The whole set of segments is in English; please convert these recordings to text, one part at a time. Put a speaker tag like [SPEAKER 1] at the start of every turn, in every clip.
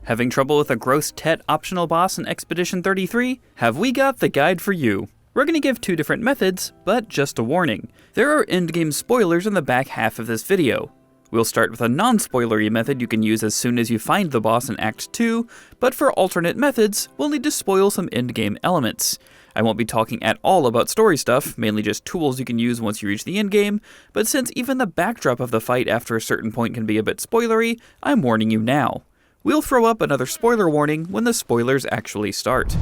[SPEAKER 1] Having trouble with a Grosse Tete optional boss in Expedition 33? Have we got the guide for you? We're going to give two different methods, but just a warning. There are endgame spoilers in the back half of this video. We'll start with a non-spoilery method you can use as soon as you find the boss in Act 2, but for alternate methods, we'll need to spoil some endgame elements. I won't be talking at all about story stuff, mainly just tools you can use once you reach the endgame, but since even the backdrop of the fight after a certain point can be a bit spoilery, I'm warning you now. We'll throw up another spoiler warning when the spoilers actually start.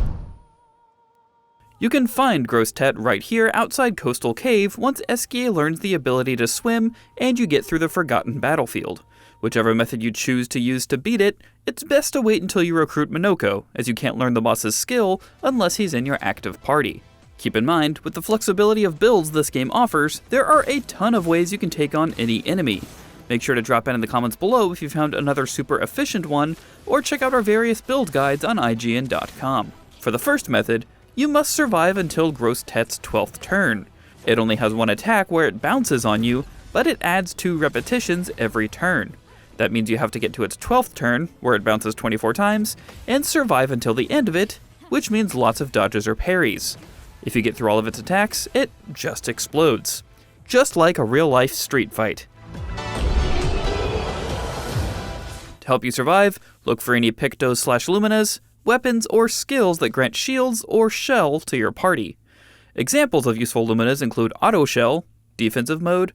[SPEAKER 1] You can find Grosse Tete right here outside Coastal Cave once Eskia learns the ability to swim and you get through the Forgotten Battlefield. Whichever method you choose to use to beat it, it's best to wait until you recruit Minoko, as you can't learn the boss's skill unless he's in your active party. Keep in mind, with the flexibility of builds this game offers, there are a ton of ways you can take on any enemy. Make sure to drop in the comments below if you found another super efficient one, or check out our various build guides on IGN.com. For the first method, you must survive until Grosse Tete's 12th turn. It only has one attack where it bounces on you, but it adds 2 repetitions every turn. That means you have to get to its 12th turn, where it bounces 24 times, and survive until the end of it, which means lots of dodges or parries. If you get through all of its attacks, it just explodes. Just like a real-life street fight. To help you survive, look for any Pictos/Luminas, weapons, or skills that grant shields or shell to your party. Examples of useful Luminas include Auto Shell, Defensive Mode,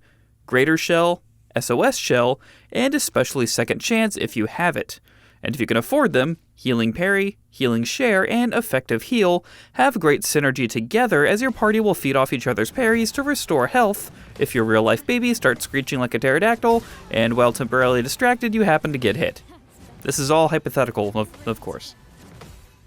[SPEAKER 1] Greater Shell, SOS Shell, and especially Second Chance if you have it. And if you can afford them, Healing Parry, Healing Share, and Effective Heal have great synergy together as your party will feed off each other's parries to restore health if your real-life baby starts screeching like a pterodactyl, and while temporarily distracted you happen to get hit. This is all hypothetical, of course.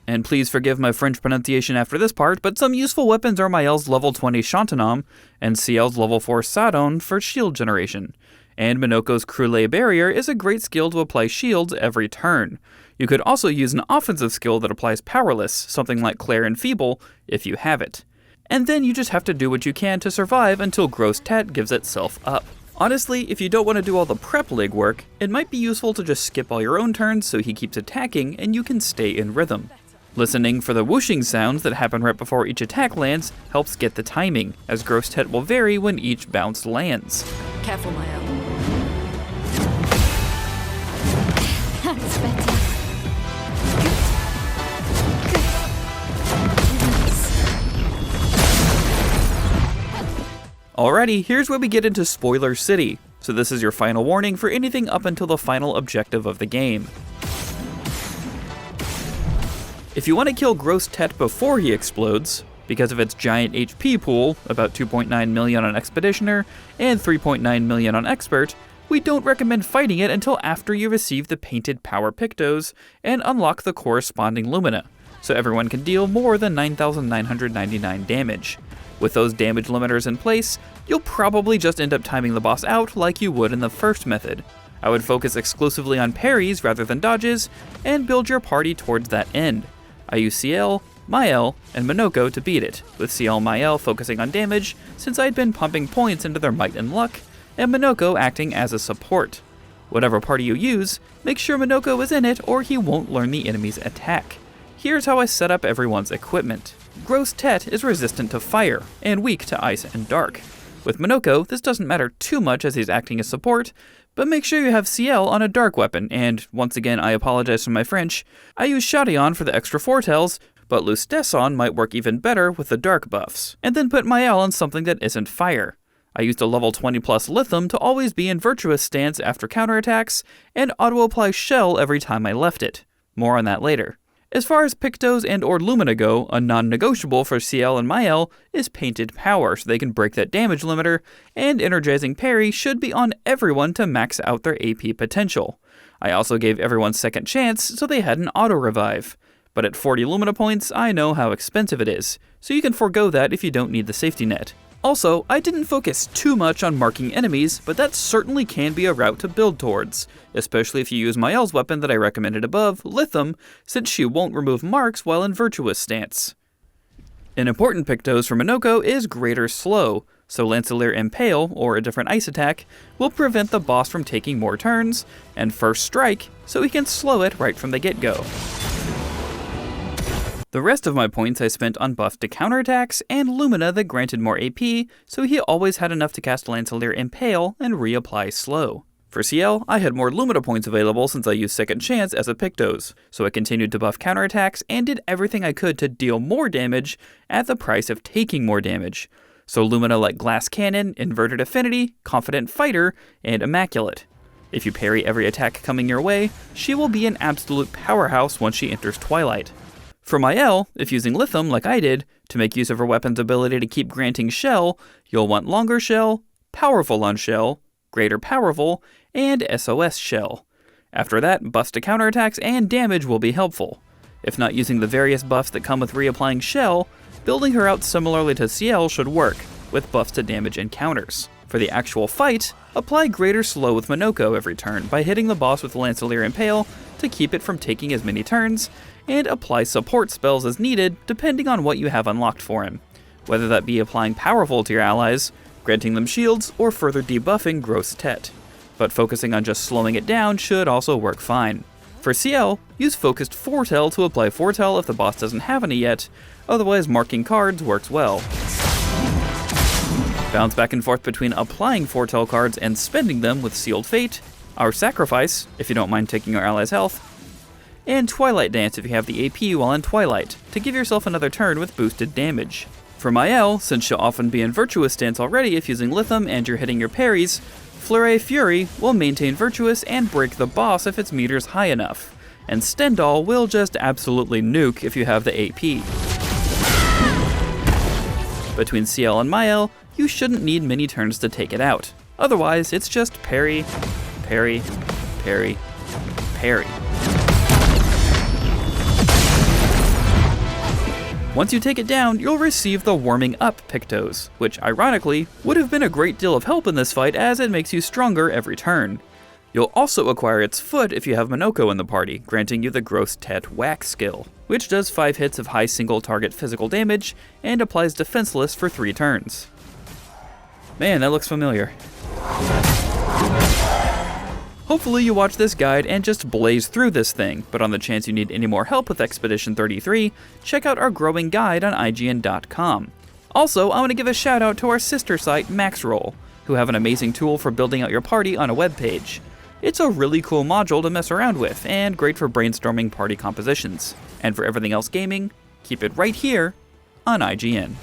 [SPEAKER 1] And please forgive my French pronunciation after this part, but some useful weapons are Mael's level 20 Chantanam and CL's level 4 Sadon for shield generation. And Minoko's Creulet Barrier is a great skill to apply shields every turn. You could also use an offensive skill that applies Powerless, something like Clair Enfeeble, if you have it. And then you just have to do what you can to survive until Grosse Tete gives itself up. Honestly, if you don't want to do all the prep legwork, it might be useful to just skip all your own turns so he keeps attacking and you can stay in rhythm. Listening for the whooshing sounds that happen right before each attack lands helps get the timing, as Grosse Tete will vary when each bounce lands.
[SPEAKER 2] Careful, Mael. That's better.
[SPEAKER 1] Alrighty, here's where we get into Spoiler City. So this is your final warning for anything up until the final objective of the game. If you want to kill Grosse Tete before he explodes, because of its giant HP pool, about 2.9 million on Expeditioner and 3.9 million on Expert, we don't recommend fighting it until after you receive the painted power Pictos and unlock the corresponding Lumina, so everyone can deal more than 9,999 damage. With those damage limiters in place, you'll probably just end up timing the boss out like you would in the first method. I would focus exclusively on parries rather than dodges, and build your party towards that end. I use CL, Mael, and Minoko to beat it, with CL and Mael focusing on damage since I'd been pumping points into their might and luck, and Minoko acting as a support. Whatever party you use, make sure Minoko is in it or he won't learn the enemy's attack. Here's how I set up everyone's equipment. Grosse Tete is resistant to fire, and weak to ice and dark. With Minoko, this doesn't matter too much as he's acting as support, but make sure you have CL on a dark weapon, and once again I apologize for my French, I use Chadion for the extra foretells, but Lustesson might work even better with the dark buffs, and then put Mael on something that isn't fire. I used a level 20 plus Lithium to always be in Virtuous stance after counterattacks, and auto-apply Shell every time I left it. More on that later. As far as Pictos and or Lumina go, a non-negotiable for CL and Mael is Painted Power so they can break that damage limiter, and Energizing Parry should be on everyone to max out their AP potential. I also gave everyone Second Chance so they had an auto-revive. But at 40 Lumina points, I know how expensive it is, so you can forego that if you don't need the safety net. Also, I didn't focus too much on marking enemies, but that certainly can be a route to build towards, especially if you use Mael's weapon that I recommended above, Lithium, since she won't remove marks while in Virtuous stance. An important Pictos for Minoko is Greater Slow, So Lancelier Impale, or a different ice attack, will prevent the boss from taking more turns, and First Strike, so he can slow it right from the get-go. The rest of my points I spent on buffs to counterattacks and Lumina that granted more AP, so he always had enough to cast Lancelier Impale and reapply Slow. For CL, I had more Lumina points available since I used Second Chance as a Pictos, so I continued to buff counterattacks and did everything I could to deal more damage at the price of taking more damage. So Lumina like Glass Cannon, Inverted Affinity, Confident Fighter, and Immaculate. If you parry every attack coming your way, she will be an absolute powerhouse once she enters Twilight. For my L, if using Lithium like I did, to make use of her weapon's ability to keep granting Shell, you'll want Longer Shell, Powerful on Shell, Greater Powerful, and SOS Shell. After that, buffs to counterattacks and damage will be helpful. If not using the various buffs that come with reapplying Shell, building her out similarly to CL should work, with buffs to damage and counters. For the actual fight, apply Greater Slow with Minoko every turn by hitting the boss with Lancelier Impale to keep it from taking as many turns, and apply support spells as needed depending on what you have unlocked for him, whether that be applying Powerful to your allies, granting them shields, or further debuffing Grosse Tete. But focusing on just slowing it down should also work fine. For CL, use Focused Foretell to apply Foretell if the boss doesn't have any yet, otherwise marking cards works well. Bounce back and forth between applying Foretell cards and spending them with Sealed Fate, our Sacrifice, if you don't mind taking your allies' health, and Twilight Dance if you have the AP while in Twilight, to give yourself another turn with boosted damage. For my L, since she'll often be in Virtuous stance already if using Lithium and you're hitting your parries, Fleury Fury will maintain Virtuous and break the boss if its meter's high enough, and Stendhal will just absolutely nuke if you have the AP. Between CL and my L, you shouldn't need many turns to take it out. Otherwise, it's just parry, parry, parry, parry. Once you take it down, you'll receive the Warming Up Pictos, which ironically would have been a great deal of help in this fight as it makes you stronger every turn. You'll also acquire its foot if you have Minoko in the party, granting you the Grosse Tete Whack skill, which does 5 hits of high single target physical damage and applies Defenseless for 3 turns. Man, that looks familiar. Hopefully you watch this guide and just blaze through this thing, but on the chance you need any more help with Expedition 33, check out our growing guide on IGN.com. Also, I want to give a shout out to our sister site Maxroll, who have an amazing tool for building out your party on a web page. It's a really cool module to mess around with, and great for brainstorming party compositions. And for everything else gaming, keep it right here on IGN.